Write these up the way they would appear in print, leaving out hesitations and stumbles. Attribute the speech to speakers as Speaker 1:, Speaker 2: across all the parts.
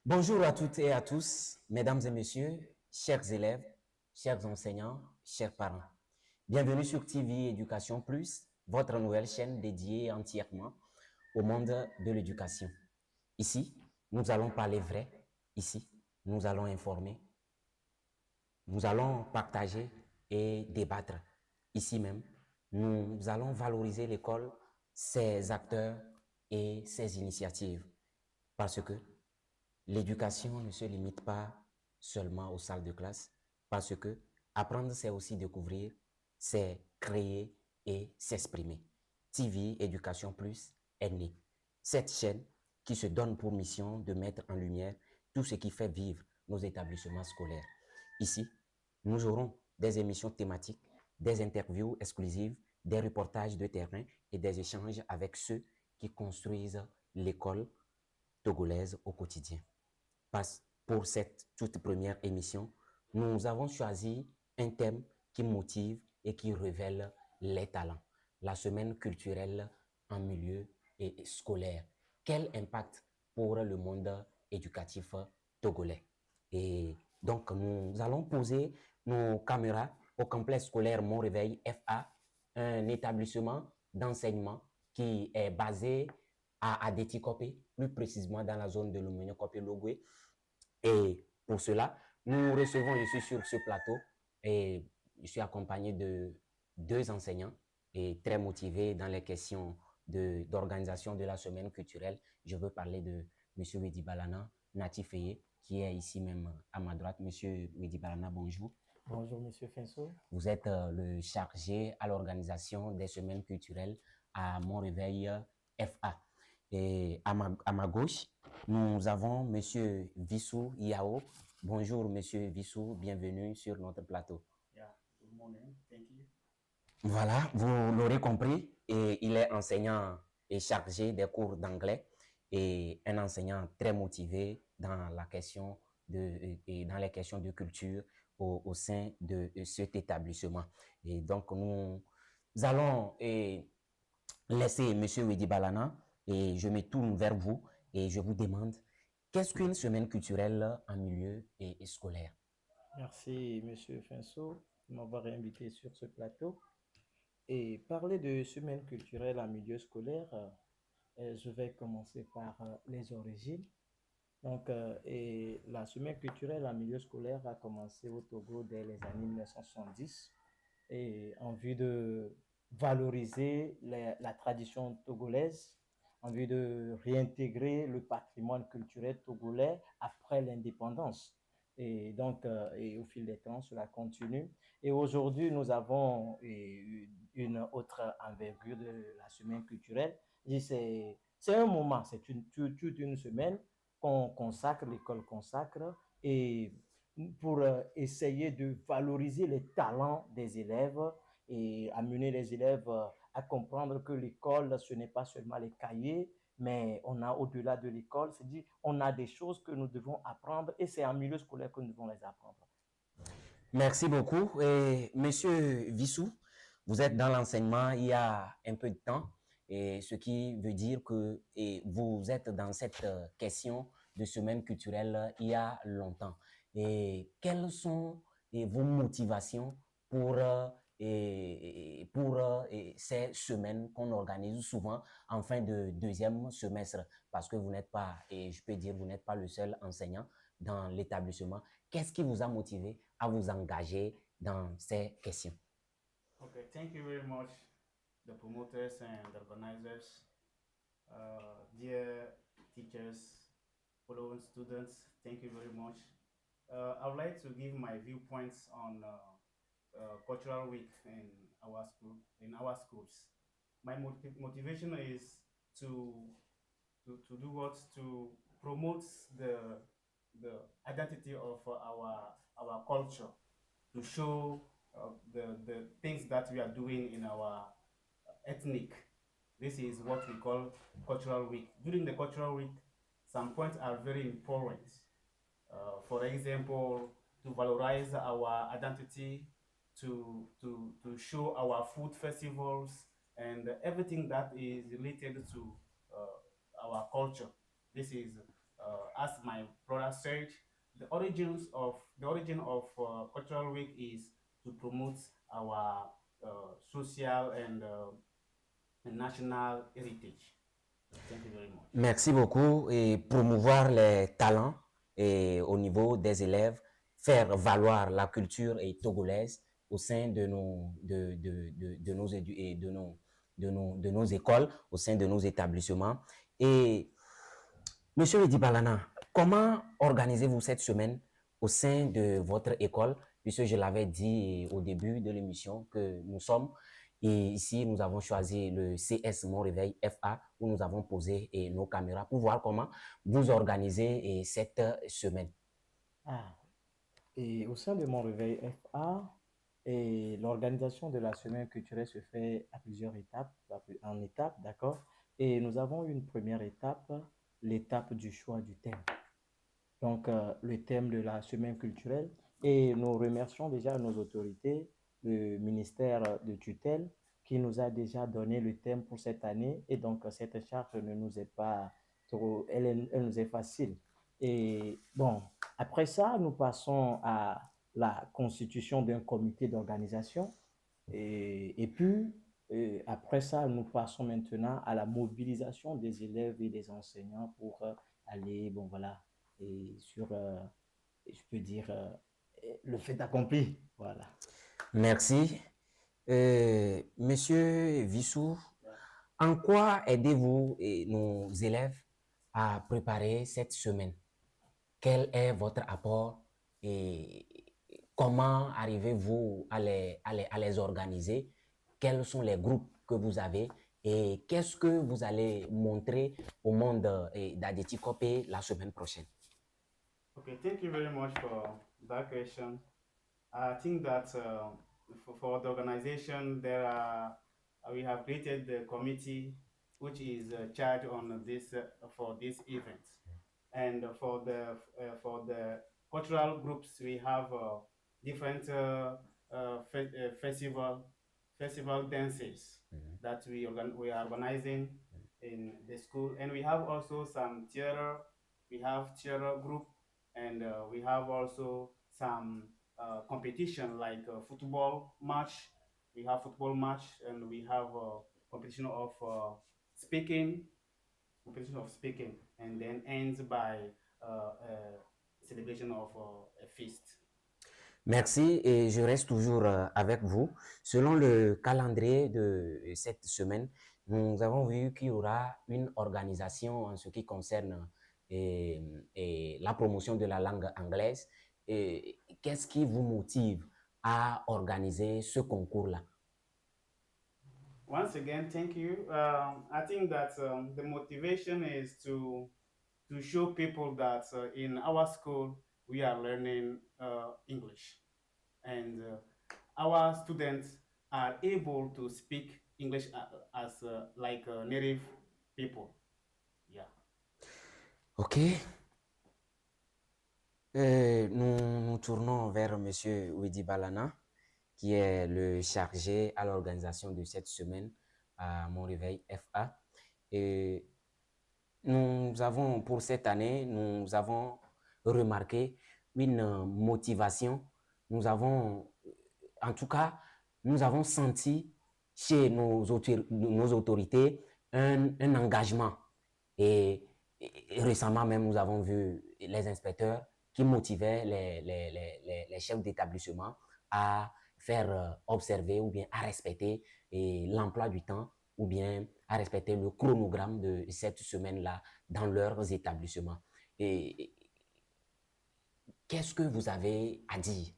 Speaker 1: Bonjour à toutes et à tous, mesdames et messieurs, chers élèves, chers enseignants, chers parents. Bienvenue sur TV Éducation Plus, votre nouvelle chaîne dédiée entièrement au monde de l'éducation. Ici, nous allons parler vrai. Ici, nous allons informer. Nous allons partager et débattre. Ici même, nous allons valoriser l'école, ses acteurs et ses initiatives. Parce que l'éducation ne se limite pas seulement aux salles de classe, parce que apprendre, c'est aussi découvrir, c'est créer et s'exprimer. TV Éducation Plus est née. Cette chaîne qui se donne pour mission de mettre en lumière tout ce qui fait vivre nos établissements scolaires. Ici, nous aurons des émissions thématiques, des interviews exclusives, des reportages de terrain et des échanges avec ceux qui construisent l'école togolaise au quotidien. Pour cette toute première émission, nous avons choisi un thème qui motive et qui révèle les talents. La semaine culturelle en milieu et scolaire. Quel impact pour le monde éducatif togolais? Et donc, nous allons poser nos caméras au complexe scolaire Mont-Réveil FA, un établissement d'enseignement qui est basé à Adétikopé, plus précisément dans la zone de Lomenio-Kopé-Logoué. Et pour cela, nous recevons ici sur ce plateau et je suis accompagné de deux enseignants et très motivés dans les questions d'organisation de la semaine culturelle. Je veux parler de Monsieur Mehdi Balana, natif qui est ici même à ma droite. Monsieur Mehdi Balana, bonjour.
Speaker 2: Bonjour, Monsieur Finso.
Speaker 1: Vous êtes le chargé à l'organisation des semaines culturelles à Mont-Réveil FA. Et à ma gauche, nous avons Monsieur Vissou Yao. Bonjour, Monsieur Vissou, bienvenue sur notre plateau.
Speaker 2: Yeah, good morning. Thank you.
Speaker 1: Voilà, vous l'aurez compris, et il est enseignant et chargé des cours d'anglais et un enseignant très motivé dans la question et dans les questions de culture au sein de cet établissement. Et donc, nous allons laisser Monsieur Wedi Balana et je me tourne vers vous et je vous demande qu'est-ce qu'une semaine culturelle en milieu et scolaire?
Speaker 2: Merci, Monsieur Finso, de m'avoir invité sur ce plateau. Et parler de semaine culturelle en milieu scolaire, je vais commencer par les origines. Et la semaine culturelle en milieu scolaire a commencé au Togo dès les années 1970 et en vue de valoriser la tradition togolaise, en vue de réintégrer le patrimoine culturel togolais après l'indépendance. Et au fil des temps, cela continue. Et aujourd'hui, nous avons une autre envergure de la semaine culturelle. C'est un moment, c'est toute une semaine qu'on consacre, l'école consacre, et pour essayer de valoriser les talents des élèves et amener les élèves à comprendre que l'école, ce n'est pas seulement les cahiers, mais on a au-delà de l'école, c'est-à-dire on a des choses que nous devons apprendre et c'est en milieu scolaire que nous devons les apprendre.
Speaker 1: Merci beaucoup. Et Monsieur Vissou, vous êtes dans l'enseignement il y a un peu de temps, et ce qui veut dire que vous êtes dans cette question de semaine culturelle il y a longtemps. Et quelles sont vos motivations pour ces semaines qu'on organise souvent en fin de deuxième semestre? Parce que vous n'êtes pas, et je peux dire, vous n'êtes pas le seul enseignant dans l'établissement. Qu'est-ce qui vous a motivé à vous engager dans ces questions?
Speaker 3: Okay, thank you very much, the promoters and the organizers, dear teachers, following students. Thank you very much. I would like to give my viewpoints on cultural week in our school, in our schools. My motivation is to to do what to promote the identity of our culture, to show the things that we are doing in our ethnic. This is what we call cultural week. During the cultural week, some points are very important. For example, to valorize our identity, to show our food festivals, and everything that is related to our culture. This is as my brother said, the origin of Cultural Week is to promote our social and national heritage. Thank you very much.
Speaker 1: Merci beaucoup et promouvoir les talents et au niveau des élèves, faire valoir la culture et togolaise au sein de nos écoles, au sein de nos établissements. Et Monsieur Edibalana, comment organisez-vous cette semaine au sein de votre école? Puisque je l'avais dit au début de l'émission que nous sommes, et ici nous avons choisi le CS Mon Réveil FA où nous avons posé nos caméras pour voir comment vous organisez cette semaine.
Speaker 2: Ah, et au sein de mon réveil FA, et l'organisation de la semaine culturelle se fait à plusieurs étapes, en étapes, d'accord? Et nous avons une première étape, l'étape du choix du thème. Donc, le thème de la semaine culturelle. Et nous remercions déjà nos autorités, le ministère de tutelle, qui nous a déjà donné le thème pour cette année. Et donc, cette charge ne nous est pas trop, elle nous est facile. Et bon, après ça, nous passons à la constitution d'un comité d'organisation. Et puis, après ça, nous passons maintenant à la mobilisation des élèves et des enseignants pour aller, bon voilà, et sur, je peux dire, le fait accompli. Voilà.
Speaker 1: Merci. Monsieur Vissou, en quoi aidez-vous nos élèves à préparer cette semaine? Quel est votre apport et comment arrivez-vous à les organiser? Quels sont les groupes que vous avez et qu'est-ce que vous allez montrer au monde d'Adeti Kopé la semaine prochaine?
Speaker 3: Okay, thank you very much for that question. I think that for the organization, we have created the committee which is charged on this for this event, and for the cultural groups we have different festival dances that we are organizing in the school, and we have also some theater. We have theater group, and we have also some competition like football match. We have football match, and we have competition of speaking, and then ends by celebration of a feast.
Speaker 1: Merci et je reste toujours avec vous. Selon le calendrier de cette semaine, nous avons vu qu'il y aura une organisation en ce qui concerne la promotion de la langue anglaise. Qu'est-ce qui vous motive à organiser ce concours-là?
Speaker 3: Once again, thank you. I think that the motivation is to show people that in our school we are learning English, and our students are able to speak English as like native people. Yeah.
Speaker 1: Ok. Nous tournons vers Monsieur Wedi Balana, qui est le chargé à l'organisation de cette semaine à Mon Réveil FA. Et nous avons, pour cette année, nous avons remarqué une motivation. Nous avons, en tout cas, nous avons senti chez nos autorités un engagement. Et récemment même, nous avons vu les inspecteurs qui motivaient les chefs d'établissement à faire observer ou bien à respecter l'emploi du temps ou bien à respecter le chronogramme de cette semaine-là dans leurs établissements. Et qu'est-ce que vous avez à dire?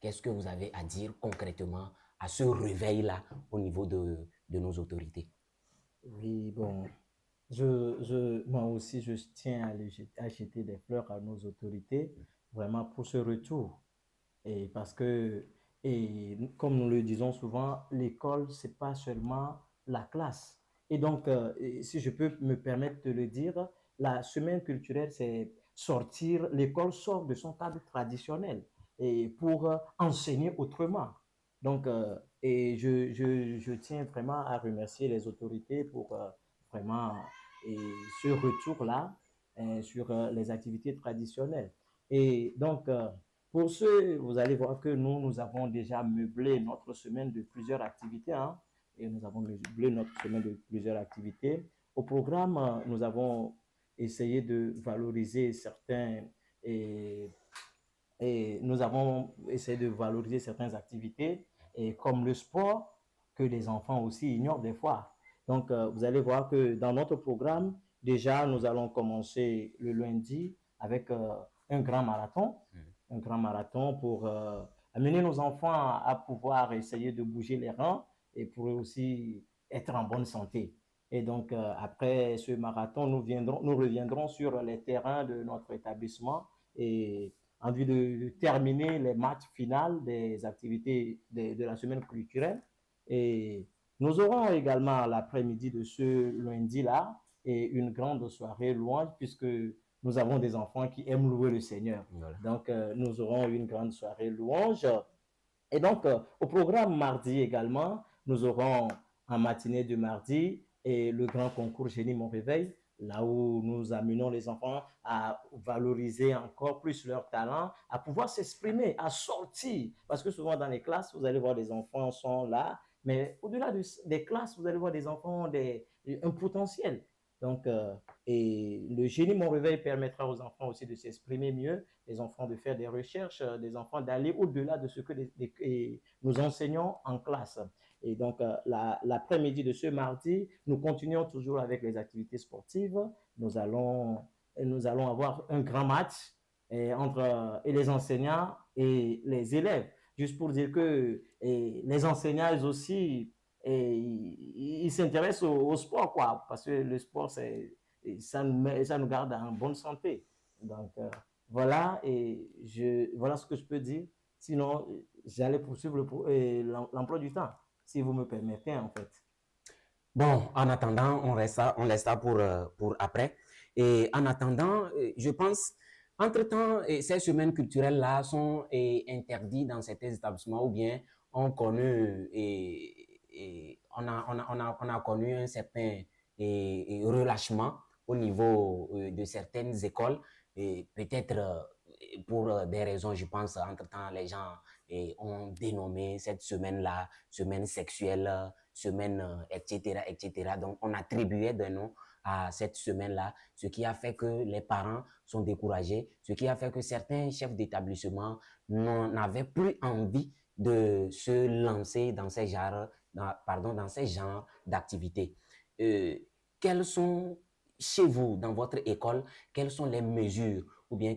Speaker 1: Qu'est-ce que vous avez à dire concrètement à ce réveil-là au niveau de nos autorités?
Speaker 2: Oui, bon, moi aussi, je tiens à jeter des fleurs à nos autorités, vraiment pour ce retour. Et parce que, et comme nous le disons souvent, l'école, c'est pas seulement la classe. Et donc, et si je peux me permettre de le dire, la semaine culturelle, c'est sortir, l'école sort de son cadre traditionnel et pour enseigner autrement. Donc, et je tiens vraiment à remercier les autorités pour vraiment et ce retour-là. sur les activités traditionnelles. Et donc, pour ce, vous allez voir que nous avons déjà meublé notre semaine de plusieurs activités, hein, et nous avons meublé notre semaine de plusieurs activités. Au programme, nous avons essayé de valoriser certains et nous avons essayé de valoriser certaines activités et comme le sport que les enfants aussi ignorent des fois. Donc, vous allez voir que dans notre programme, déjà, nous allons commencer le lundi avec un grand marathon, un grand marathon pour amener nos enfants à pouvoir essayer de bouger les reins et pour aussi être en bonne santé. Et donc, après ce marathon, nous reviendrons sur les terrains de notre établissement et en vue de terminer les matchs finaux des activités de la semaine culturelle. Et nous aurons également l'après-midi de ce lundi-là et une grande soirée louange puisque nous avons des enfants qui aiment louer le Seigneur. Voilà. Donc, nous aurons une grande soirée louange. Et donc, au programme mardi également, nous aurons en matinée de mardi et le grand concours Génie Mon Réveil, là où nous amenons les enfants à valoriser encore plus leur talent, à pouvoir s'exprimer, à sortir. Parce que souvent dans les classes, vous allez voir des enfants sont là, mais au-delà des classes, vous allez voir des enfants ont un potentiel. Donc, et le Génie Mon Réveil permettra aux enfants aussi de s'exprimer mieux, les enfants de faire des recherches, des enfants d'aller au-delà de ce que nous enseignons en classe. Et donc, l'après-midi de ce mardi, nous continuons toujours avec les activités sportives. Nous allons avoir un grand match entre les enseignants et les élèves. Juste pour dire que les enseignants ils aussi, ils s'intéressent au sport, quoi, parce que le sport, ça nous garde en bonne santé. Donc, voilà, voilà ce que je peux dire. Sinon, j'allais poursuivre l'emploi du temps, si vous me permettez, en fait.
Speaker 1: Bon, en attendant, on laisse ça pour après. Et en attendant, je pense, entre-temps, ces semaines culturelles-là sont interdites dans certains établissements ou bien on connaît, on a connu un certain relâchement au niveau de certaines écoles. Et peut-être pour des raisons, je pense, entre-temps, les gens ont dénommé cette semaine-là, semaine sexuelle, semaine, etc., etc. Donc, on attribuait des noms à cette semaine-là, ce qui a fait que les parents sont découragés, ce qui a fait que certains chefs d'établissement n'avaient plus envie de se lancer dans ces genres d'activités. Quelles sont, chez vous, dans votre école, quelles sont les mesures ou bien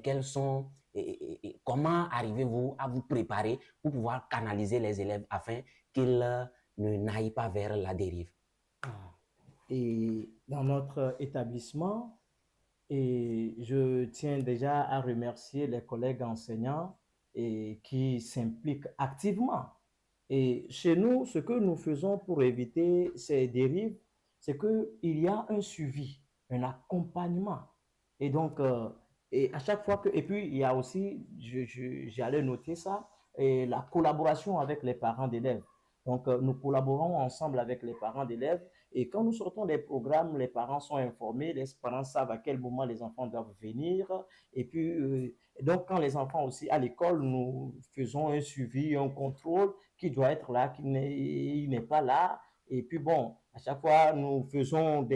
Speaker 1: comment arrivez-vous à vous préparer pour pouvoir canaliser les élèves afin qu'ils ne n'aillent pas vers la dérive?
Speaker 2: Et dans notre établissement, et je tiens déjà à remercier les collègues enseignants qui s'impliquent activement. Et chez nous, ce que nous faisons pour éviter ces dérives, c'est qu'il y a un suivi, un accompagnement. Et donc, et à chaque fois que, et puis il y a aussi, j'allais noter ça, et la collaboration avec les parents d'élèves. Donc, nous collaborons ensemble avec les parents d'élèves et quand nous sortons des programmes, les parents sont informés, les parents savent à quel moment les enfants doivent venir. Et puis, donc, quand les enfants aussi à l'école, nous faisons un suivi, un contrôle qui doit être là, qui n'est pas là. Et puis, bon, à chaque fois, nous faisons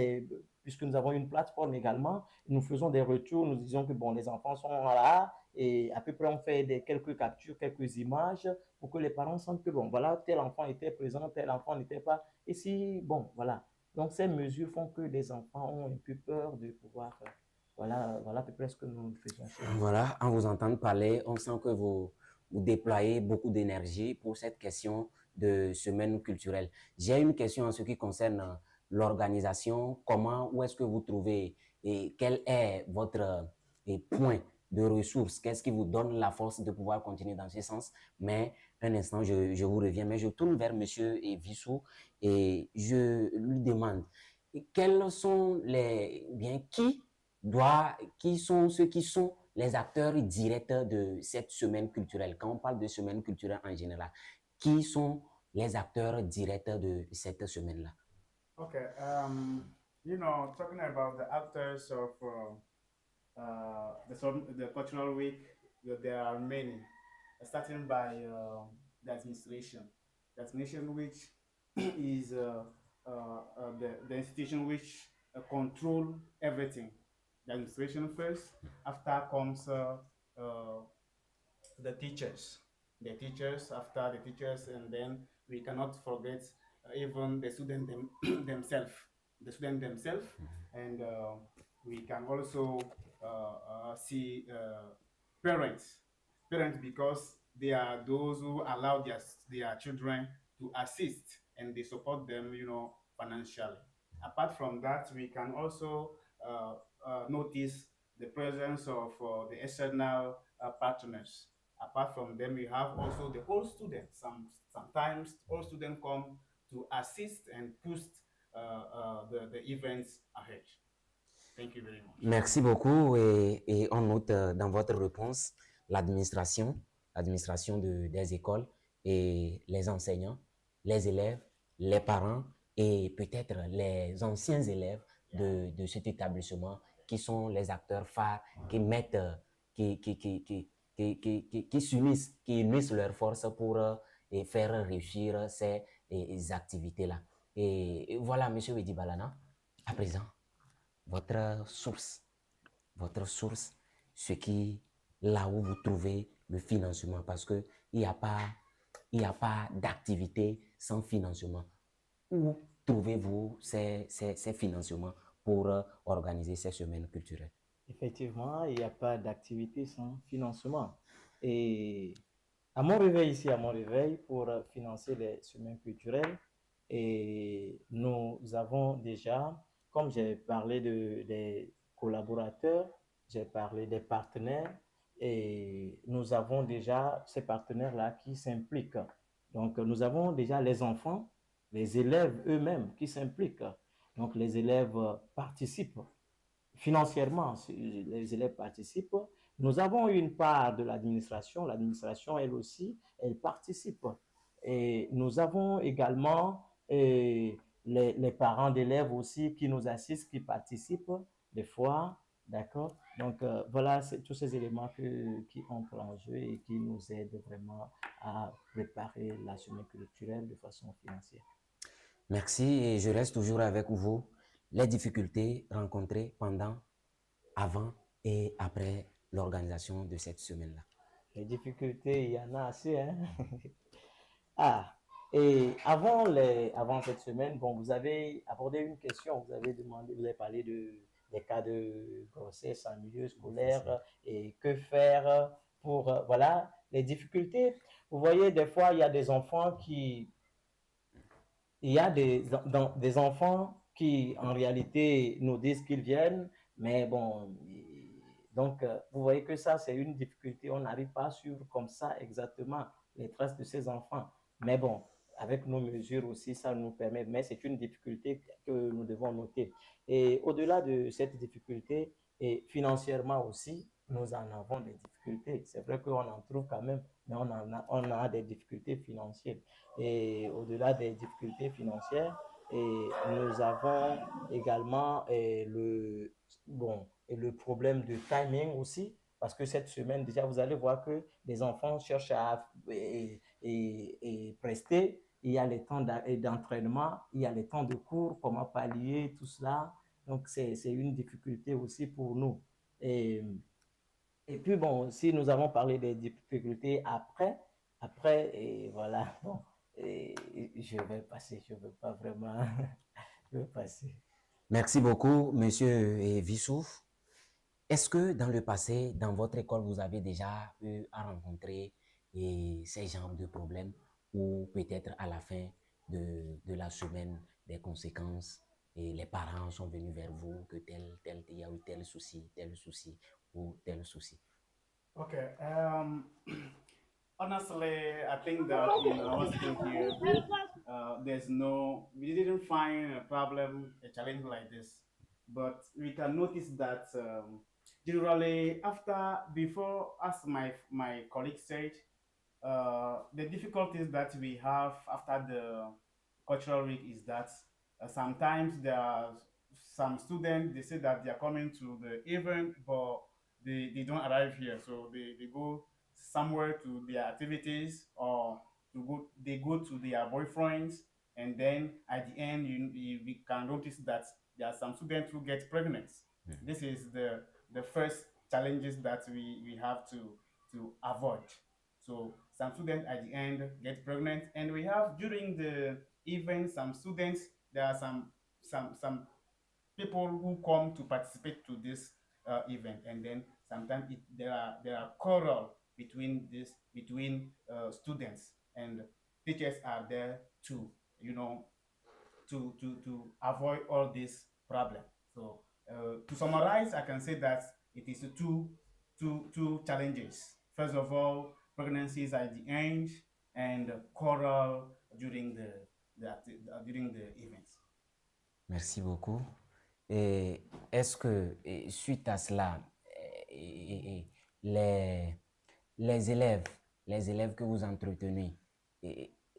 Speaker 2: puisque nous avons une plateforme également, nous faisons des retours, nous disons que, bon, les enfants sont là et à peu près on fait quelques captures, quelques images pour que les parents sentent que, bon, voilà, tel enfant était présent, tel enfant n'était pas. Et si, bon, voilà. Donc, ces mesures font que les enfants ont un peu peur de pouvoir. Voilà à peu près ce que nous faisons.
Speaker 1: Voilà, en vous entendant parler, on sent que vous déployez beaucoup d'énergie pour cette question de semaine culturelle. J'ai une question en ce qui concerne l'organisation. Où est-ce que vous trouvez et quel est votre point de ressources? Qu'est-ce qui vous donne la force de pouvoir continuer dans ce sens? Mais un instant, je vous reviens, mais je tourne vers monsieur Vissou et je lui demande quels sont qui sont ceux qui sont les acteurs directs de cette semaine culturelle? Quand on parle de semaine culturelle en général, qui sont les acteurs directs de cette semaine-là?
Speaker 3: Okay, talking about the actors of the cultural week, there are many, starting by the administration. The administration, which is the institution which control everything. The administration first. After comes uh, the teachers. The teachers, after the teachers, and then we cannot forget even the student themselves. The student themselves, and we can also see parents. Parents, because they are those who allow their children to assist, and they support them, financially. Apart from that, we can also notice the presence of the external partners. Apart from them, we have also the old students. Sometimes old students come to assist and push the events ahead. Thank you very much.
Speaker 1: Merci beaucoup et on note dans votre réponse l'administration des écoles et les enseignants, les élèves, les parents et peut-être les anciens élèves de cet établissement qui sont les acteurs phares qui mettent, qui s'unissent, qui unissent leurs forces pour faire réussir ces activités-là. Et voilà, Monsieur Wedi Balana, à présent, votre source, là où vous trouvez le financement, parce que il n'y a pas d'activité sans financement. Où trouvez-vous ces financements pour organiser ces semaines culturelles?
Speaker 2: Effectivement, il n'y a pas d'activité sans financement. Et à mon réveil, ici, à mon réveil, pour financer les semaines culturelles, et nous avons déjà, comme j'ai parlé des collaborateurs, j'ai parlé des partenaires, et nous avons déjà ces partenaires-là qui s'impliquent. Donc, nous avons déjà les enfants, les élèves eux-mêmes qui s'impliquent. Donc, les élèves participent financièrement, les élèves participent. Nous avons une part de l'administration. L'administration, elle aussi, elle participe. Et nous avons également les parents d'élèves aussi qui nous assistent, qui participent des fois. D'accord? Donc, voilà, c'est tous ces éléments qui entrent en jeu et qui nous aident vraiment à préparer la semaine culturelle de façon financière.
Speaker 1: Merci et je reste toujours avec vous. Les difficultés rencontrées pendant, avant et après l'organisation de cette semaine-là.
Speaker 2: Les difficultés, il y en a assez, hein? Ah, et avant cette semaine, bon, vous avez abordé une question, vous avez parlé des cas de grossesse en milieu scolaire et que faire pour, voilà, les difficultés. Vous voyez, des fois, il y a des enfants des enfants qui, en réalité, nous disent qu'ils viennent, mais bon, donc, vous voyez que ça, c'est une difficulté. On n'arrive pas à suivre comme ça exactement les traces de ces enfants. Mais bon, avec nos mesures aussi, ça nous permet, mais c'est une difficulté que nous devons noter. Et au-delà de cette difficulté, et financièrement aussi, nous en avons des difficultés. C'est vrai qu'on en trouve quand même, mais on a des difficultés financières. Et au-delà des difficultés financières, et nous avons également le problème de timing aussi, parce que cette semaine, déjà, vous allez voir que les enfants cherchent à prester. Il y a les temps d'entraînement, il y a les temps de cours, comment pallier tout cela. Donc, c'est une difficulté aussi pour nous. Et puis, bon, si nous avons parlé des difficultés après, et voilà, bon, et je vais passer, je ne veux pas vraiment, je vais passer.
Speaker 1: Merci beaucoup, Monsieur Vissouf. Est-ce que dans le passé, dans votre école, vous avez déjà eu à rencontrer ces genres de problèmes ou peut-être à la fin de la semaine, des conséquences et les parents sont venus vers vous que il y a eu tel souci ou tel souci?
Speaker 3: Okay. Honestly, I think that in our school here, we didn't find a problem, a challenge like this. But we can notice that generally before, as my colleague said, the difficulties that we have after the cultural week is that sometimes there are some students, they say that they are coming to the event, but they don't arrive here. So they go somewhere to their activities, or they go to their boyfriends, and then at the end we can notice that there are some students who get pregnant. This is the first challenges that we have to avoid. So some students at the end get pregnant, and we have during the event some students, there are some people who come to participate to this event, and then sometimes there are quarrel between students, and teachers are there to, you know, to avoid all this problem. So to summarize, I can say that it is two challenges. First of all, pregnancies at the end, and quarrel during during the events.
Speaker 1: Merci beaucoup. Et est-ce que, suite à cela, les, les élèves que vous entretenez,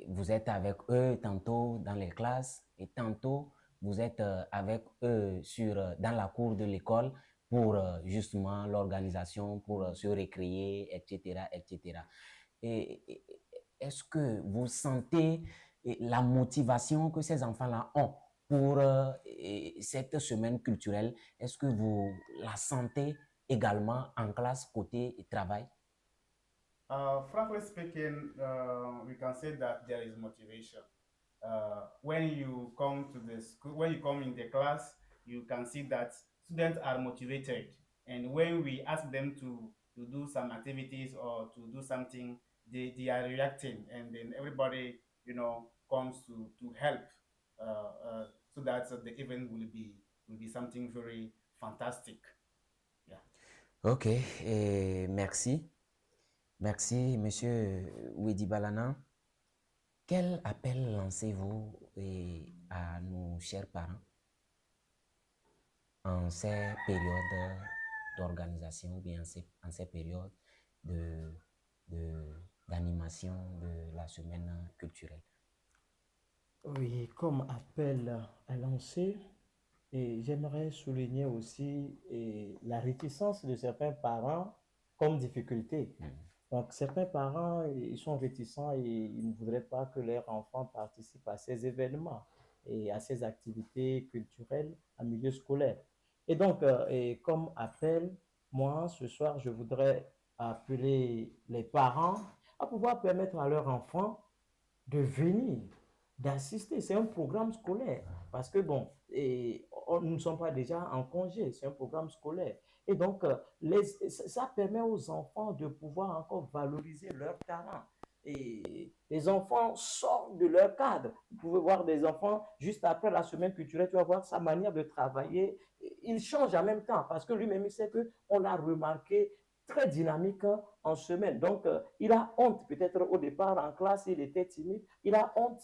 Speaker 1: vous êtes avec eux tantôt dans les classes et tantôt vous êtes avec eux dans la cour de l'école pour justement l'organisation, pour se récréer, etc., etc. Et est-ce que vous sentez la motivation que ces enfants-là ont pour cette semaine culturelle? Est-ce que vous la sentez également en classe côté travail?
Speaker 3: Frankly speaking, we can say that there is motivation. When you come to the school, when you come in the class, you can see that students are motivated. And when we ask them to do some activities or to do something, they are reacting. And then everybody, you know, comes to help, so that the event will be something very fantastic. Yeah.
Speaker 1: Ok, merci. Merci, Monsieur Wedi Balana. Quel appel lancez-vous à nos chers parents en ces périodes d'organisation ou bien en ces périodes d'animation de la semaine culturelle?
Speaker 2: Oui, comme appel à lancer, et j'aimerais souligner aussi la réticence de certains parents comme difficulté. Donc, certains parents, ils sont réticents et ils ne voudraient pas que leurs enfants participent à ces événements et à ces activités culturelles en milieu scolaire. Et donc, et comme appel, moi, ce soir, je voudrais appeler les parents à pouvoir permettre à leurs enfants de venir, d'assister. C'est un programme scolaire parce que, bon, nous ne sommes pas déjà en congé, c'est un programme scolaire. Et donc, ça permet aux enfants de pouvoir encore valoriser leur talent. Et les enfants sortent de leur cadre. Vous pouvez voir des enfants, juste après la semaine culturelle, tu vas voir sa manière de travailler. Il change en même temps parce que lui-même, il sait qu'on l'a remarqué très dynamique en semaine. Donc, il a honte, peut-être au départ en classe, il était timide. Il a honte,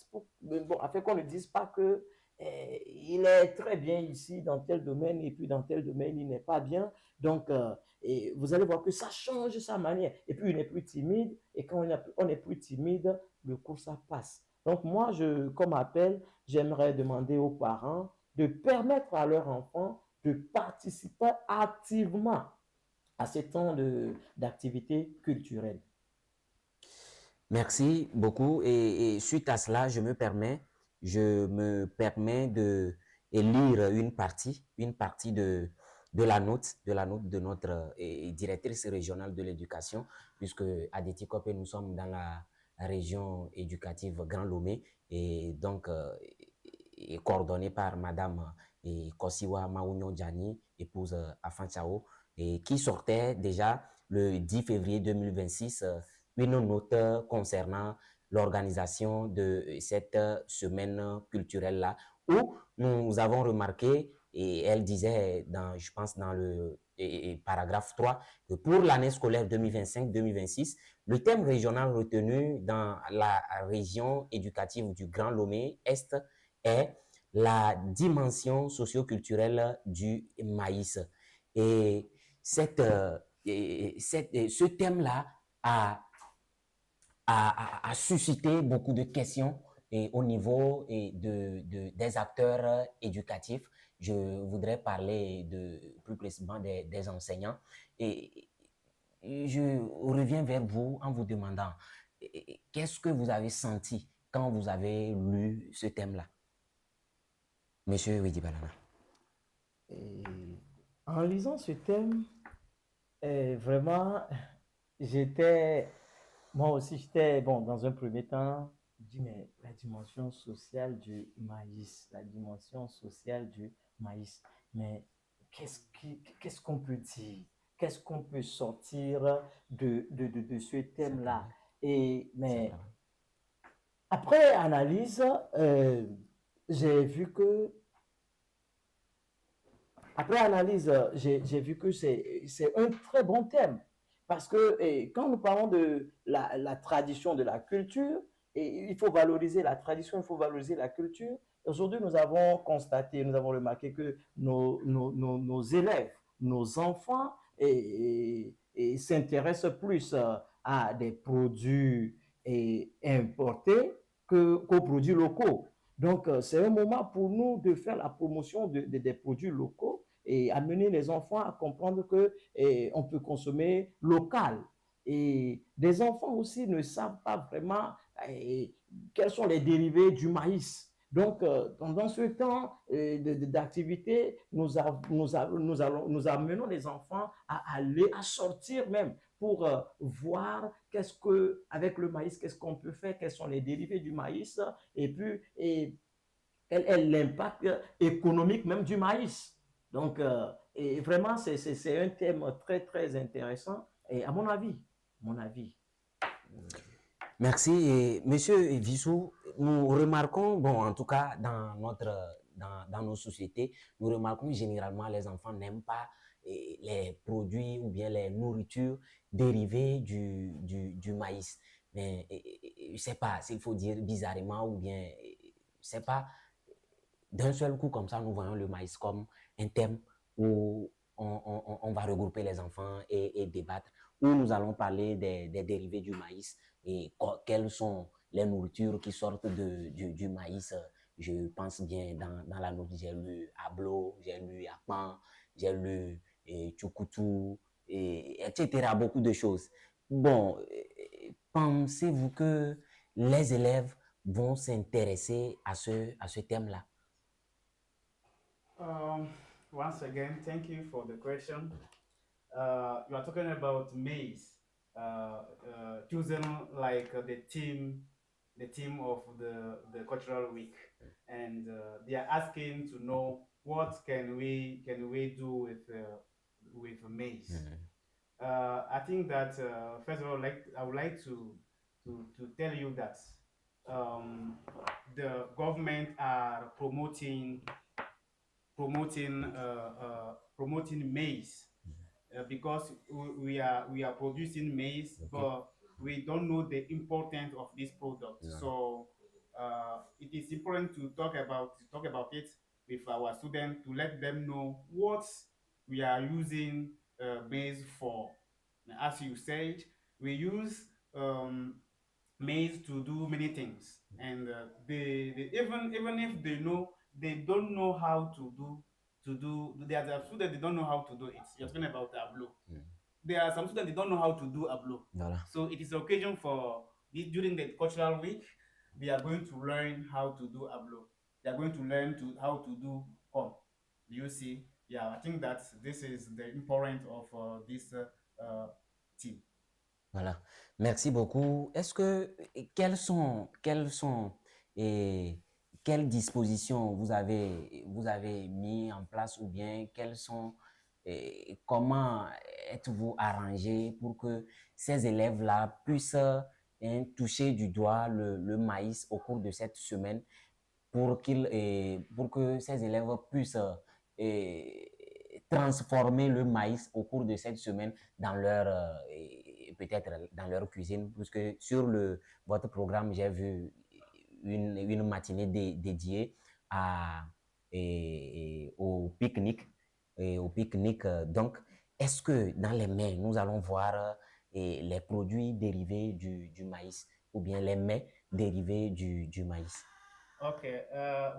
Speaker 2: afin qu'on ne dise pas que il est très bien ici dans tel domaine et puis dans tel domaine, il n'est pas bien. Donc, et vous allez voir que ça change sa manière. Et puis, il n'est plus timide. Et quand on est plus timide, le cours, ça passe. Donc, moi, comme appel, j'aimerais demander aux parents de permettre à leurs enfants de participer activement à ces temps d'activité culturelle.
Speaker 1: Merci beaucoup. Et suite à cela, je me permets de lire une partie de la note de notre directrice régionale de l'éducation, puisque à Détikope, nous sommes dans la région éducative Grand Lomé, et donc coordonnée par Madame Kosiwa Maounyo Djani, épouse Afan Chao, et qui sortait déjà le 10 février 2026 une note concernant l'organisation de cette semaine culturelle-là, où nous avons remarqué, et elle disait, je pense dans le paragraphe 3, que pour l'année scolaire 2025-2026, le thème régional retenu dans la région éducative du Grand Lomé Est est la dimension socio-culturelle du maïs. Et ce thème-là a suscité beaucoup de questions au niveau des acteurs éducatifs. je voudrais parler plus précisément des enseignants. Et je reviens vers vous en vous demandant, qu'est-ce que vous avez senti quand vous avez lu ce thème-là? Monsieur Widi Balana.
Speaker 2: Et en lisant ce thème, vraiment, moi aussi, bon, dans un premier temps, je dis, mais la dimension sociale du maïs, la dimension sociale du maïs, mais qu'est-ce qu'on peut dire? Qu'est-ce qu'on peut sortir de ce thème-là? Mais après analyse, j'ai vu que j'ai vu que c'est un très bon thème. Parce que quand nous parlons de la tradition, de la culture, il faut valoriser la tradition, il faut valoriser la culture. Aujourd'hui, nous avons constaté, nous avons remarqué que nos élèves, nos enfants s'intéressent plus à des produits importés qu'aux produits locaux. Donc, c'est un moment pour nous de faire la promotion des produits locaux et amener les enfants à comprendre que on peut consommer local. Et des enfants aussi ne savent pas vraiment quels sont les dérivés du maïs. Donc, pendant ce temps d'activité, nous amenons les enfants à aller, à sortir même pour voir avec le maïs, qu'est-ce qu'on peut faire, quels sont les dérivés du maïs, et puis quel est l'impact économique même du maïs. Donc, et vraiment, c'est un thème très, très intéressant, et à mon avis.
Speaker 1: Merci. Et Monsieur Vissou, nous remarquons, bon, en tout cas, dans nos sociétés, nous remarquons que généralement les enfants n'aiment pas les produits ou bien les nourritures dérivées du maïs. Mais je ne sais pas s'il faut dire bizarrement ou bien, je ne sais pas, d'un seul coup comme ça, nous voyons le maïs comme un thème où on va regrouper les enfants et débattre, où nous allons parler des dérivés du maïs et quelles sont les nourritures qui sortent du maïs. Je pense bien dans la note, j'ai lu ablo, j'ai lu yapan, j'ai lu tchoukoutou, etc. Beaucoup de choses. Bon, pensez-vous que les élèves vont s'intéresser à ce thème-là?
Speaker 3: Once again, thank you for the question. You are talking about maize, choosing like the theme of the cultural week, and they are asking to know what can we do with maize. I think that first of all, I would like to tell you that the government are promoting maize because we are producing maize,
Speaker 1: Okay.
Speaker 3: but we don't know the importance of this product.
Speaker 1: Yeah.
Speaker 3: So it is important to talk about it with our students to let them know what we are using maize for. As you said, we use maize to do many things, and they even if they don't know how to do there are students they don't know how to do it. You're talking about ablo. There are some students they don't know how to do ablo.
Speaker 1: Voilà.
Speaker 3: So it is occasion for during the cultural week they are going to learn how to do ablo. They are going to learn how to do pom. You see, yeah, I think that this is the importance of this team.
Speaker 1: Voilà. Merci beaucoup. Quelles dispositions vous avez mis en place ou bien comment êtes-vous arrangé pour que ces élèves-là puissent toucher du doigt le maïs au cours de cette semaine pour que ces élèves puissent transformer le maïs au cours de cette semaine dans peut-être dans leur cuisine, puisque sur votre programme, j'ai vu une matinée dédiée au pique-nique. Donc, est-ce que dans les mets, nous allons voir les produits dérivés du maïs ou bien les mets dérivés du maïs?
Speaker 3: Okay,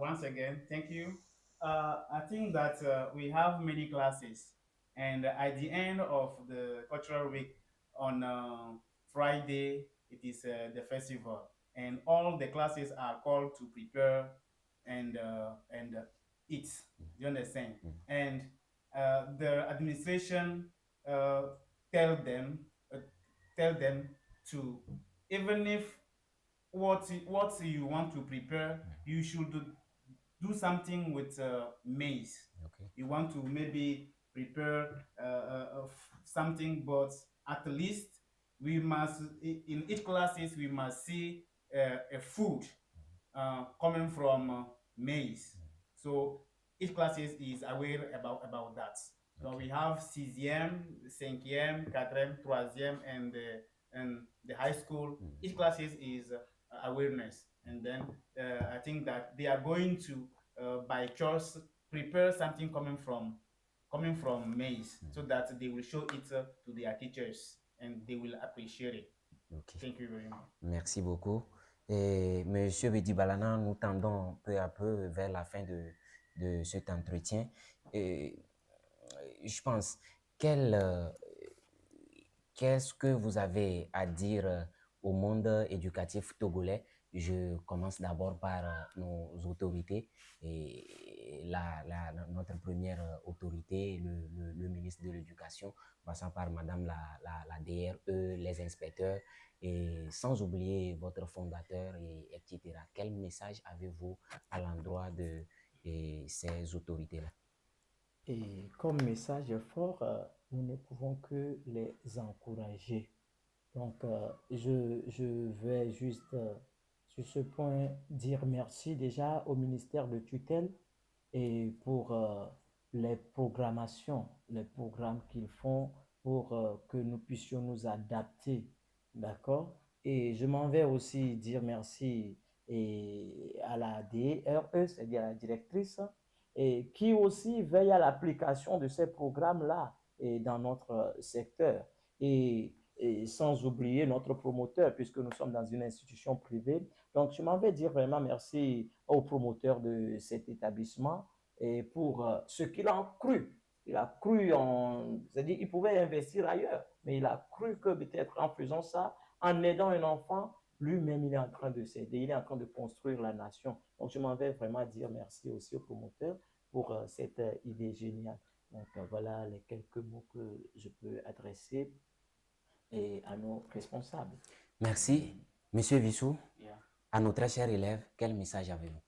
Speaker 3: once again, thank you. I think that we have many classes, and at the end of the cultural week on Friday, it is the festival, and all the classes are called to prepare and eat. Do you understand? And the administration uh, tell them uh, tell them to, even if what you want to prepare, you should do something with maize.
Speaker 1: Okay.
Speaker 3: You want to maybe prepare something, but at least we must, in each classes, we must see a food coming from maize. So each classes is aware about that. So we have sixième, cinquième, quatrième, troisième, and the high school. Each classes is awareness, and then I think that they are going to by choice prepare something coming from maize, so that they will show it to their teachers and they will appreciate it.
Speaker 1: Okay.
Speaker 3: Thank you very much.
Speaker 1: Merci beaucoup. Et Monsieur Bedi Balana, nous tendons peu à peu vers la fin de cet entretien. Et je pense, qu'est-ce que vous avez à dire au monde éducatif togolais? Je commence d'abord par nos autorités. Et notre première autorité, le ministre de l'Éducation, passant par Madame la DRE, les inspecteurs, et sans oublier votre fondateur, etc. Quel message avez-vous à l'endroit de ces autorités-là?
Speaker 2: Et comme message fort, nous ne pouvons que les encourager. Donc, je vais juste sur ce point dire merci déjà au ministère de tutelle et pour les programmations, les programmes qu'ils font pour que nous puissions nous adapter. D'accord? Et je m'en vais aussi dire merci à la DRE, c'est-à-dire à la directrice, et qui aussi veille à l'application de ces programmes-là dans notre secteur. Et sans oublier notre promoteur, puisque nous sommes dans une institution privée. Donc, je m'en vais dire vraiment merci au promoteur de cet établissement et pour ce qu'il a cru. Il a cru c'est-à-dire il pouvait investir ailleurs, mais il a cru que peut-être en faisant ça, en aidant un enfant, lui-même, il est en train de s'aider, il est en train de construire la nation. Donc, je m'en vais vraiment dire merci aussi au promoteur pour cette idée géniale. Donc, voilà les quelques mots que je peux adresser et à nos responsables.
Speaker 1: Merci. Monsieur Vissou, à nos très chers élèves, quel message avez-vous?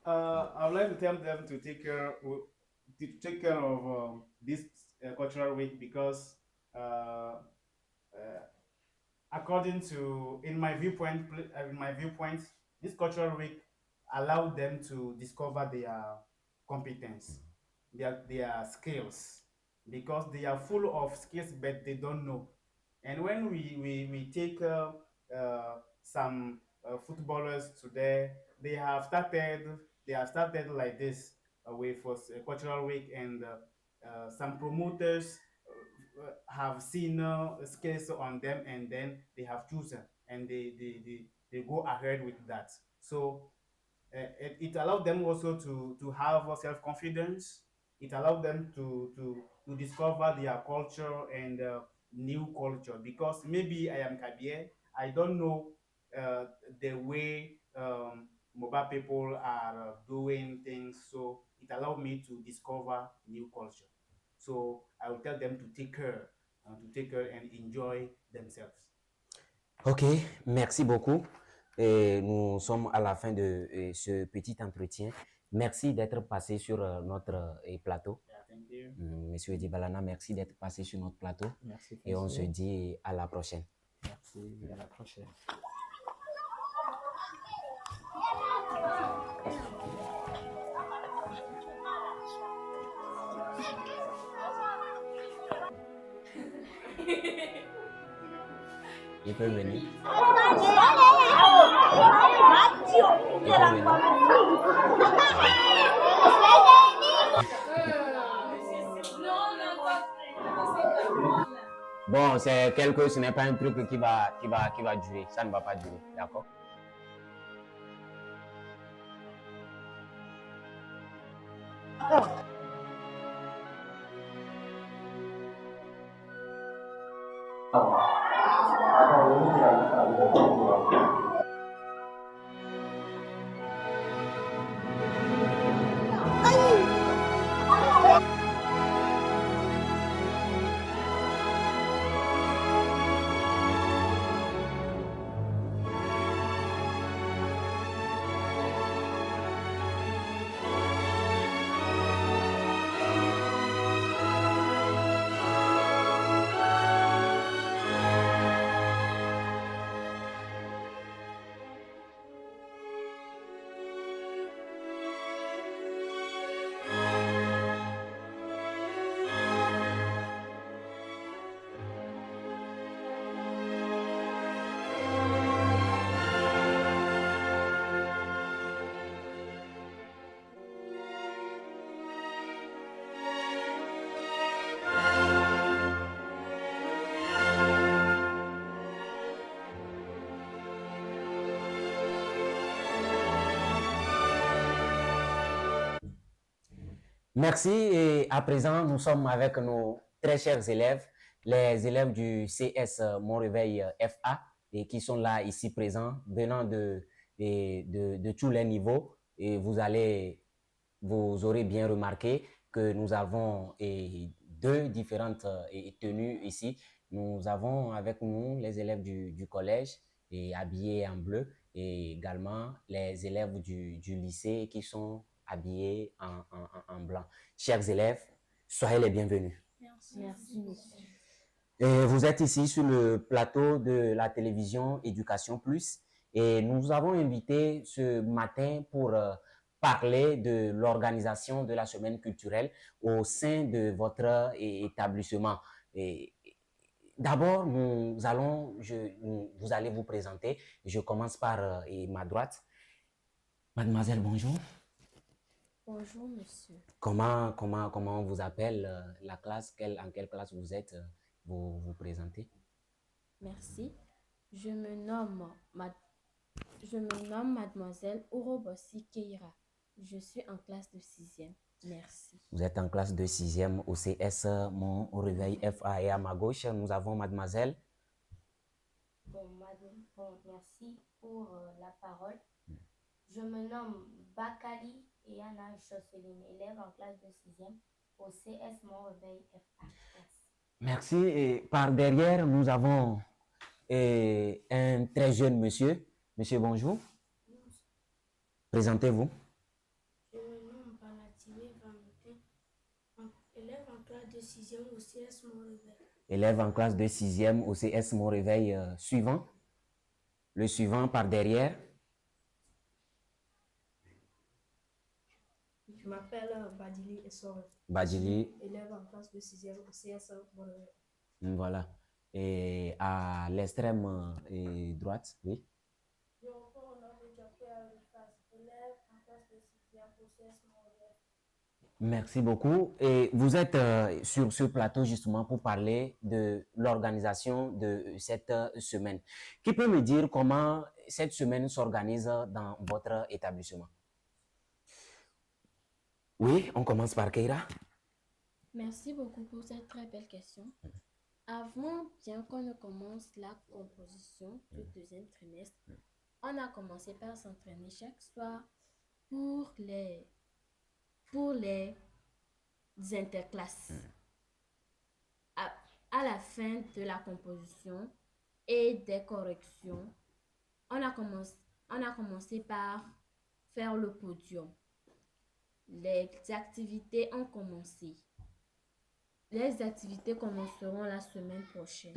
Speaker 3: I would like to tell them to take care of this cultural week, because according to in my viewpoint, this cultural week allowed them to discover their competence, their skills, because they are full of skills but they don't know. And when we take some footballers today, they have started like this with cultural week, and some promoters have seen skills on them, and then they have chosen, and they go ahead with that. So it allowed them also to have self-confidence. It allowed them to discover their culture and new culture, because maybe I am Kabie, I don't know the way Moba people are doing things, so it allowed me to discover new culture. So I will tell them to take care and enjoy themselves.
Speaker 1: Ok, merci beaucoup. Et nous sommes à la fin de ce petit entretien. Merci d'être passé sur notre plateau.
Speaker 3: Yeah, thank you.
Speaker 1: Monsieur Dibalana, merci d'être passé sur notre plateau.
Speaker 2: Merci.
Speaker 1: Et on se dit à la prochaine.
Speaker 2: Merci, à la prochaine.
Speaker 1: Il peut venir. Bon, ce n'est pas un truc qui va durer. Ça ne va pas durer, d'accord? Merci et à présent, nous sommes avec nos très chers élèves, les élèves du CS Mon-Réveil FA et qui sont là ici présents, venant de tous les niveaux. Et vous aurez bien remarqué que nous avons deux différentes tenues ici. Nous avons avec nous les élèves du collège et habillés en bleu et également les élèves du lycée qui sont habillés en blanc. Chers élèves, soyez les bienvenus.
Speaker 4: Merci. Merci, monsieur.
Speaker 1: Et vous êtes ici sur le plateau de la télévision Éducation Plus et nous avons invité ce matin pour parler de l'organisation de la semaine culturelle au sein de votre établissement. D'abord, vous allez vous présenter. Je commence par ma droite. Mademoiselle, bonjour.
Speaker 4: Bonjour, monsieur.
Speaker 1: Comment on vous appelle la classe? En quelle classe vous êtes? Vous vous présentez?
Speaker 4: Merci. Je me nomme Mademoiselle Urobossi Keira. Je suis en classe de 6e. Merci.
Speaker 1: Vous êtes en classe de 6e au CS Mon-Réveil FA et à ma gauche, nous avons Mademoiselle.
Speaker 5: Bon, merci pour la parole. Je me nomme Bakali Yana Chosseline, élève en classe de 6e au CS Mon-Réveil FA.
Speaker 1: Merci. Et par derrière, nous avons un très jeune monsieur. Monsieur, bonjour. Présentez-vous.
Speaker 6: Je me nomme Balatime Valentin, élève en classe de 6e au CS Mon-Réveil.
Speaker 1: Élève en classe de 6e au CS Mon-Réveil suivant. Le suivant par derrière.
Speaker 6: Je m'appelle Badili Essor.
Speaker 1: Badili.
Speaker 6: Élève en classe de 6e au CS Mon-Réveil.
Speaker 1: Voilà. Et à l'extrême droite, oui.
Speaker 6: Je reprends au nom de Diapé Alifas, élève en classe de 6e au CS Mon-Réveil.
Speaker 1: Merci beaucoup. Et vous êtes sur ce plateau justement pour parler de l'organisation de cette semaine. Qui peut me dire comment cette semaine s'organise dans votre établissement? Oui, on commence par Keira.
Speaker 4: Merci beaucoup pour cette très belle question. Avant bien qu'on ne commence la composition du deuxième trimestre, on a commencé par s'entraîner chaque soir pour les interclasses. À la fin de la composition et des corrections, on a commencé par faire le podium. Les activités ont commencé. Les activités commenceront la semaine prochaine.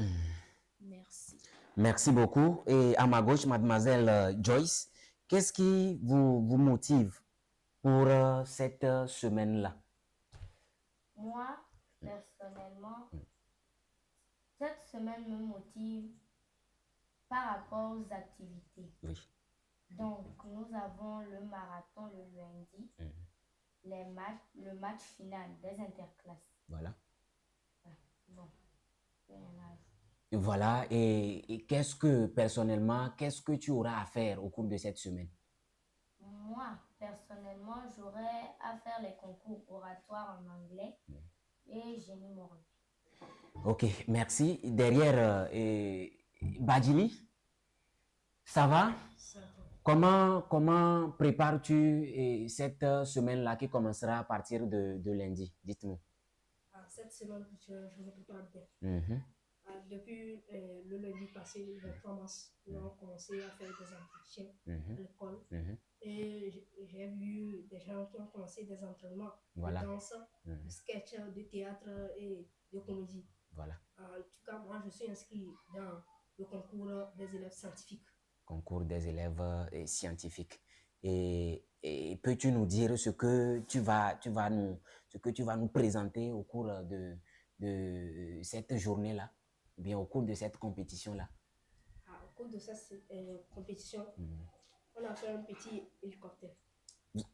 Speaker 4: Merci.
Speaker 1: Merci beaucoup. Et à ma gauche, mademoiselle Joyce, qu'est-ce qui vous motive pour cette semaine-là?
Speaker 5: Moi, personnellement, cette semaine me motive par rapport aux activités.
Speaker 1: Oui.
Speaker 5: Donc, nous avons le marathon le lundi, le match final des interclasses.
Speaker 1: Voilà.
Speaker 5: Bon,
Speaker 1: voilà. Et personnellement, qu'est-ce que tu auras à faire au cours de cette semaine?
Speaker 5: Moi, Personnellement, j'aurais à faire les concours oratoires en anglais et génie moral.
Speaker 1: Ok, merci. Derrière, Badjili, ça va? Comment prépares-tu cette semaine-là qui commencera à partir de lundi? Dites-nous.
Speaker 6: Cette semaine, je me prépare bien.
Speaker 1: Mhm,
Speaker 6: Depuis le lundi passé, le 23 mars, nous avons commencé à faire des entretiens à
Speaker 1: mhm,
Speaker 6: l'école.
Speaker 1: mhm.
Speaker 6: Et j'ai vu des gens qui ont commencé des entraînements
Speaker 1: Voilà.
Speaker 6: de danse,
Speaker 1: Mhm.
Speaker 6: de sketch, de théâtre et de comédie.
Speaker 1: Voilà.
Speaker 6: En tout cas, moi, je suis inscrit dans le concours des élèves scientifiques.
Speaker 1: Concours des élèves scientifiques. Et peux-tu nous dire ce que tu vas nous présenter au cours de cette journée-là, ou bien au cours de cette compétition-là?
Speaker 6: Au cours de cette compétition,
Speaker 1: Mhm.
Speaker 6: on a fait un petit hélicoptère.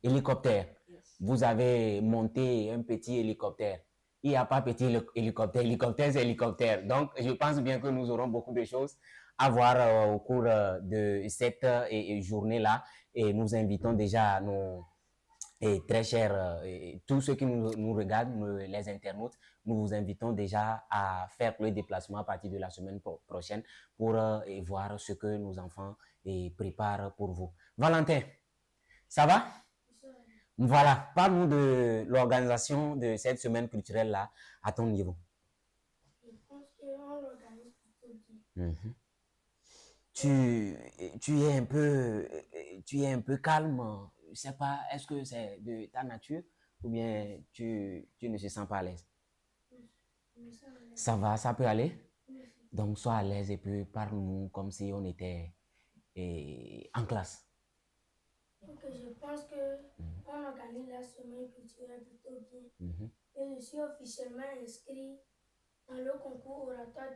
Speaker 1: Hélicoptère.
Speaker 6: Yes.
Speaker 1: Vous avez monté un petit hélicoptère. Il n'y a pas petit hélicoptère. Hélicoptère, c'est hélicoptère. Donc, je pense bien que nous aurons beaucoup de choses à voir au cours de cette journée-là. Et nous invitons déjà nos très chers, tous ceux qui nous regardent, les internautes, nous vous invitons déjà à faire le déplacement à partir de la semaine prochaine pour voir ce que nos enfants préparent pour vous. Valentin, ça va? Voilà, parle-nous de l'organisation de cette semaine culturelle-là à ton niveau.
Speaker 6: Je pense qu'on l'organise plutôt bien.
Speaker 1: Mhm. Tu es un peu calme. Je sais pas, est-ce que c'est de ta nature ou bien tu ne te sens pas à l'aise?
Speaker 6: Je me sens à l'aise.
Speaker 1: Ça va, ça peut aller?
Speaker 6: Merci.
Speaker 1: Donc, sois à l'aise et puis parle-nous comme si on était en classe.
Speaker 6: Donc, je pense qu'on organise la semaine culturelle plutôt bien.
Speaker 1: Mhm.
Speaker 6: Et je suis officiellement inscrit dans le concours oratoire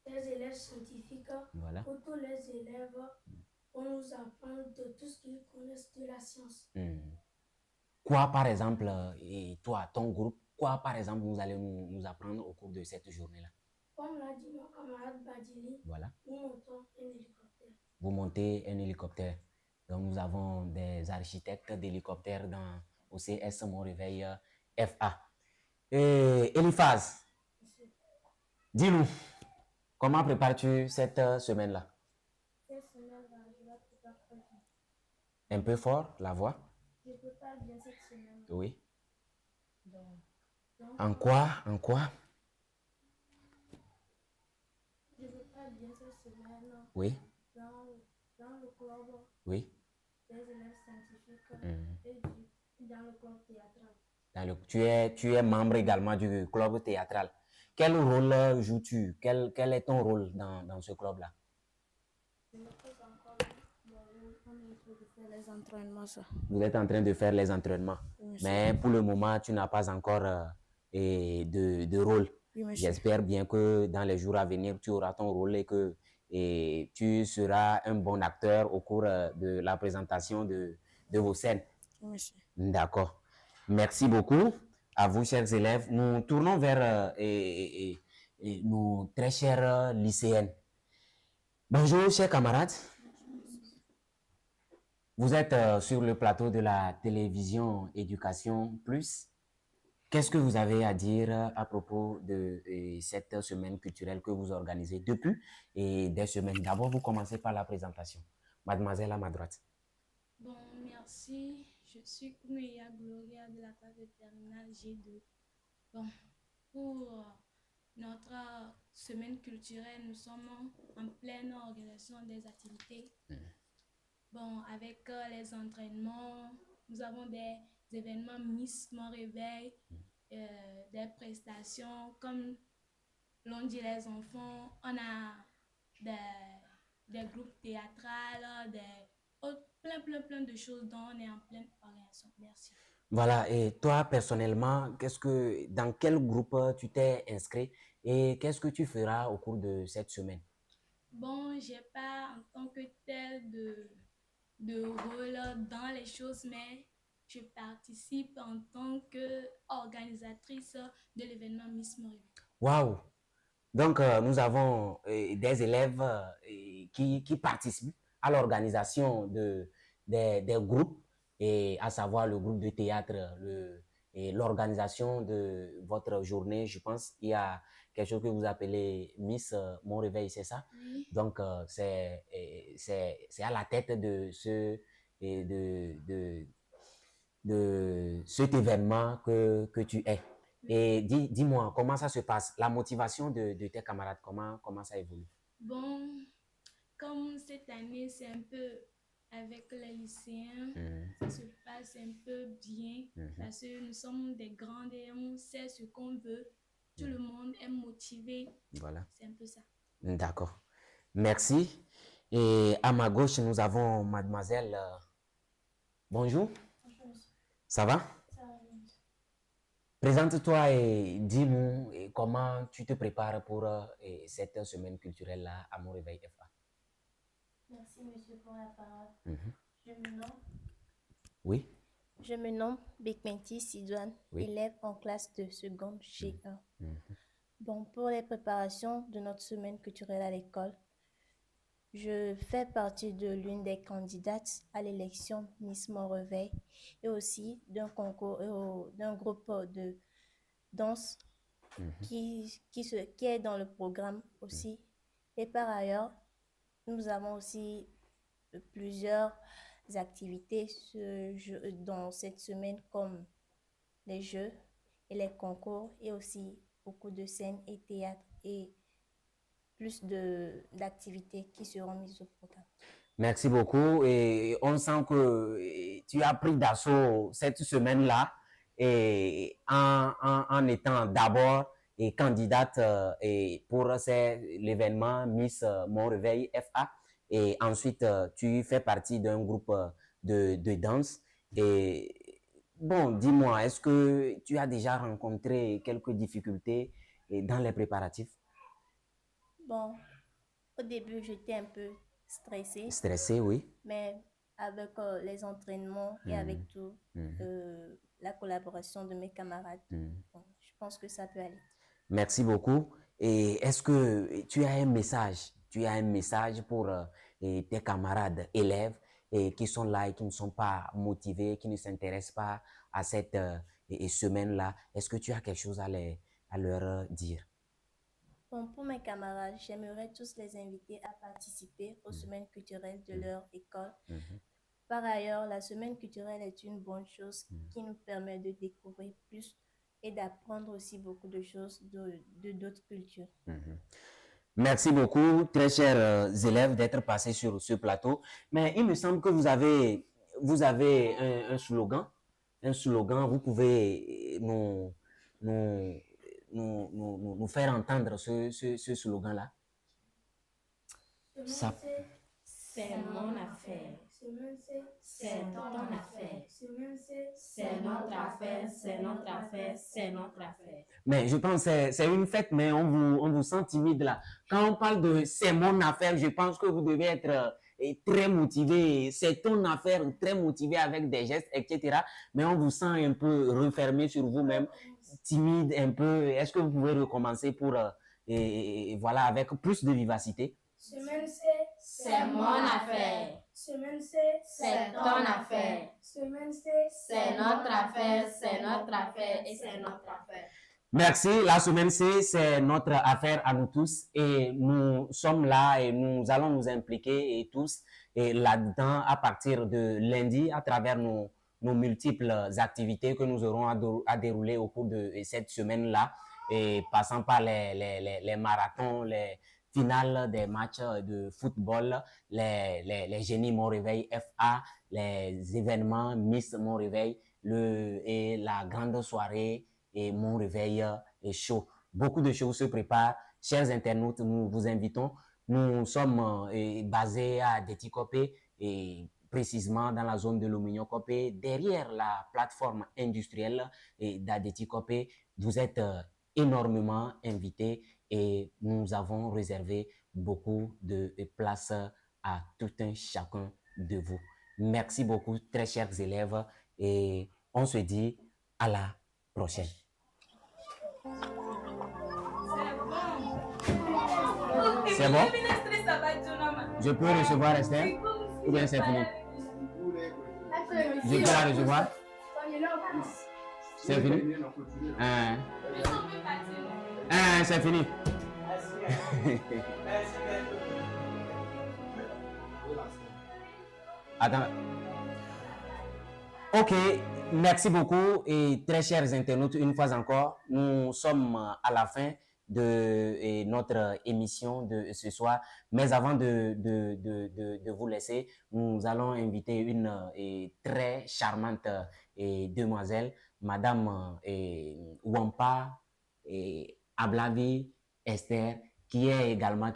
Speaker 6: des élèves scientifiques.
Speaker 1: Voilà.
Speaker 6: Pour tous les élèves, on nous apprend de tout ce qu'ils connaissent de la science.
Speaker 1: Quoi, par exemple, et toi, ton groupe, quoi, par exemple, vous allez nous apprendre au cours de cette journée-là?
Speaker 6: Comme l'a dit mon camarade Badili,
Speaker 1: Voilà.
Speaker 6: nous montons un hélicoptère.
Speaker 1: Vous montez un hélicoptère. Donc, nous avons des architectes d'hélicoptères au CS Mon Réveil FA. Et Eliphaz, dis-nous, comment prépares-tu cette semaine-là?
Speaker 6: Cette semaine-là, je la prépare très bien.
Speaker 1: Un peu fort, la voix?
Speaker 6: Je prépare bien cette semaine.
Speaker 1: Oui.
Speaker 6: Donc,
Speaker 1: En quoi? En quoi?
Speaker 6: je prépare bien cette semaine
Speaker 1: Oui.
Speaker 6: dans le club
Speaker 1: Oui.
Speaker 6: des élèves scientifiques et dans le club théâtral.
Speaker 1: Tu es membre également du club théâtral. Quel rôle joues-tu? Quel est ton rôle dans ce club-là?
Speaker 6: Je ne sais pas encore mon rôle. On est en train de faire les entraînements. Ça.
Speaker 1: Vous êtes en train de faire les entraînements.
Speaker 6: Oui,
Speaker 1: mais pour le moment, tu n'as pas encore de rôle.
Speaker 6: Oui,
Speaker 1: j'espère bien que dans les jours à venir, tu auras ton rôle et que tu seras un bon acteur au cours de la présentation de vos scènes.
Speaker 6: Oui,
Speaker 1: D'accord. Merci beaucoup à vous, chers élèves. Nous tournons vers nos très chères lycéennes. Bonjour, chers camarades. Vous êtes sur le plateau de la télévision Éducation Plus. Qu'est-ce que vous avez à dire à propos de cette semaine culturelle que vous organisez depuis des semaines? D'abord, vous commencez par la présentation. Mademoiselle à ma droite.
Speaker 7: Bon, merci. Je suis Koumeya Gloria de la classe de terminale G2. Bon, pour notre semaine culturelle, nous sommes en pleine organisation des activités. Bon, avec les entraînements, nous avons des événements Miss Mon Réveil, des prestations, comme l'ont dit les enfants, on a des groupes théâtrales, plein de choses dont on est en pleine organisation. Merci.
Speaker 1: Voilà, et toi personnellement, dans quel groupe tu t'es inscrit et qu'est-ce que tu feras au cours de cette semaine?
Speaker 7: Bon, j'ai pas en tant que tel de rôle dans les choses, mais je participe en tant qu'organisatrice de l'événement Miss Mon Réveil.
Speaker 1: Waouh! Donc, nous avons des élèves qui participent à l'organisation des groupes et à savoir le groupe de théâtre, et l'organisation de votre journée. Je pense qu'il y a quelque chose que vous appelez Miss Mon Réveil, c'est ça?
Speaker 7: Oui.
Speaker 1: Donc, c'est à la tête de cet événement que tu es. Et dis-moi, comment ça se passe? La motivation de tes camarades, comment ça évolue?
Speaker 7: Bon, comme cette année, c'est un peu avec les lycéens, ça se passe un peu bien parce que nous sommes des grands et on sait ce qu'on veut. Tout le monde est motivé.
Speaker 1: Voilà.
Speaker 7: C'est un peu ça.
Speaker 1: D'accord. Merci. Et à ma gauche, nous avons mademoiselle. Bonjour.
Speaker 6: Bonjour.
Speaker 1: Ça va?
Speaker 6: Ça va bien.
Speaker 1: Présente-toi et dis-nous comment tu te prépares pour cette semaine culturelle-là à Mon Réveil FA.
Speaker 5: Merci, monsieur, pour la parole.
Speaker 1: Oui.
Speaker 5: Je me nomme Bekmenti Sidouane,
Speaker 1: Oui.
Speaker 5: élève en classe de seconde G1. Bon, pour les préparations de notre semaine culturelle à l'école, je fais partie de l'une des candidates à l'élection Miss Mon Réveil et aussi d'un concours, d'un groupe de danse qui est dans le programme aussi. Et par ailleurs, nous avons aussi plusieurs activités dans cette semaine comme les jeux et les concours et aussi beaucoup de scènes et théâtres et plus d'activités qui seront mises au programme.
Speaker 1: Merci beaucoup. Et on sent que tu as pris d'assaut cette semaine-là et en étant d'abord candidate pour l'événement Miss Mon Réveil FA. Et ensuite, tu fais partie d'un groupe de danse. Et bon, dis-moi, est-ce que tu as déjà rencontré quelques difficultés dans les préparatifs?
Speaker 5: Bon, au début, j'étais un peu stressée.
Speaker 1: Stressée, oui.
Speaker 5: Mais avec les entraînements et avec tout, la collaboration de mes camarades, bon, je pense que ça peut aller.
Speaker 1: Merci beaucoup. Et est-ce que tu as un message? Tu as un message pour tes camarades élèves qui sont là et qui ne sont pas motivés, qui ne s'intéressent pas à cette semaine-là? Est-ce que tu as quelque chose à leur dire?
Speaker 5: Bon, pour mes camarades, j'aimerais tous les inviter à participer aux semaines culturelles de leur école. Par ailleurs, la semaine culturelle est une bonne chose qui nous permet de découvrir plus et d'apprendre aussi beaucoup de choses de d'autres cultures.
Speaker 1: Merci beaucoup, très chers élèves, d'être passés sur ce plateau. Mais il me semble que vous avez un slogan. Un slogan, vous pouvez nous faire entendre ce slogan-là.
Speaker 4: C'est mon affaire. C'est ton affaire. C'est notre affaire, c'est notre affaire, c'est notre affaire.
Speaker 1: Mais je pense que c'est une fête, mais on vous sent timide là. Quand on parle de c'est mon affaire, je pense que vous devez être très motivé. C'est ton affaire, très motivé avec des gestes, etc. Mais on vous sent un peu refermé sur vous-même, timide un peu. Est-ce que vous pouvez recommencer pour, voilà, avec plus de vivacité?
Speaker 6: Semaine C,
Speaker 4: C'est mon affaire.
Speaker 6: semaine C,
Speaker 4: C'est ton affaire.
Speaker 6: semaine C,
Speaker 4: C'est notre affaire, c'est notre affaire et c'est notre affaire.
Speaker 1: Merci. La semaine C, c'est notre affaire à nous tous et nous sommes là et nous allons nous impliquer et tous là-dedans à partir de lundi à travers nos multiples activités que nous aurons à dérouler au cours de cette semaine-là et passant par les marathons, les finales des matchs de football, les Génies Mon Réveil FA, les événements Miss Mon Réveil et la grande soirée et Mon Réveil est chaud. Beaucoup de choses se préparent. Chers internautes, nous vous invitons. Nous sommes basés à Déticopé et précisément dans la zone de l'Omignon-Copé, derrière la plateforme industrielle d'Adéticopé. Vous êtes énormément invités et nous avons réservé beaucoup de places à tout un chacun de vous. Merci beaucoup, très chers élèves, et on se dit à la prochaine. C'est bon? Je peux recevoir Esther? Ou bien c'est fini? Je peux la recevoir? C'est fini? C'est fini. Attends. Ok, merci beaucoup et très chers internautes, une fois encore, nous sommes à la fin de notre émission de ce soir. Mais avant de vous laisser, nous allons inviter une très charmante demoiselle, Madame Wampa Ablavi Esther, qui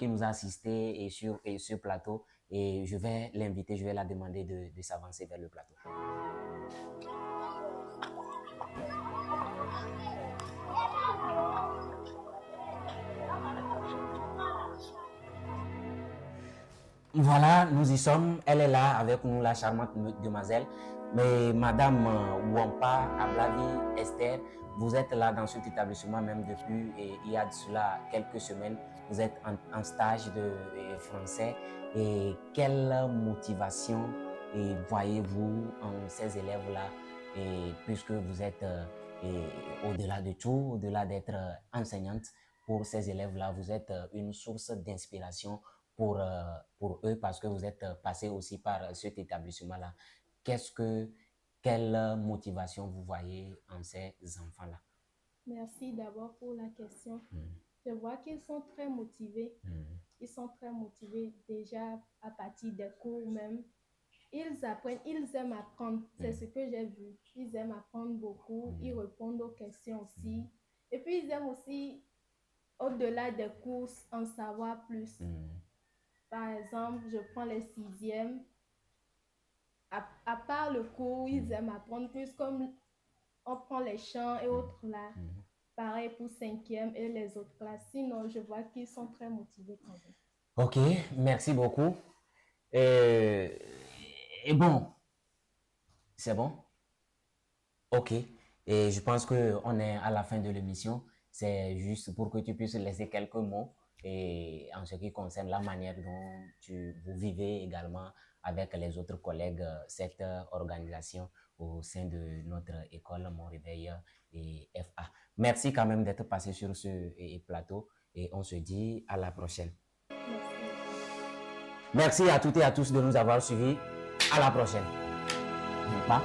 Speaker 1: nous a assisté sur plateau. Et je vais l'inviter, je vais la demander de s'avancer vers le plateau. Voilà, nous y sommes. Elle est là avec nous, la charmante demoiselle. Mais Madame Wampa Ablavi Esther, vous êtes là dans cet établissement même depuis il y a de cela quelques semaines. Vous êtes en stage de français. Et quelle motivation voyez-vous en ces élèves-là, puisque vous êtes au-delà de tout, au-delà d'être enseignante pour ces élèves-là, vous êtes une source d'inspiration pour eux parce que vous êtes passé aussi par cet établissement-là. Quelle motivation vous voyez en ces enfants-là?
Speaker 8: Merci d'abord pour la question. Je vois qu'ils sont très motivés. Ils sont très motivés déjà à partir des cours même. Ils apprennent, ils aiment apprendre. C'est ce que j'ai vu. Ils aiment apprendre beaucoup. Ils répondent aux questions aussi. Et puis, ils aiment aussi, au-delà des cours, en savoir plus. Par exemple, je prends les 6e. À part le cours, ils aiment apprendre plus, comme on prend les chants et autres là. Pareil pour 5e et les autres classes. Sinon, je vois qu'ils sont très motivés quand même.
Speaker 1: Ok, merci beaucoup. Et bon, c'est bon? Ok. Et je pense qu'on est à la fin de l'émission. C'est juste pour que tu puisses laisser quelques mots et en ce qui concerne la manière dont vous vivez également avec les autres collègues cette organisation au sein de notre école Mon Réveil et FA. Merci quand même d'être passé sur ce plateau et on se dit à la prochaine. Merci à toutes et à tous de nous avoir suivis. À la prochaine. Pas.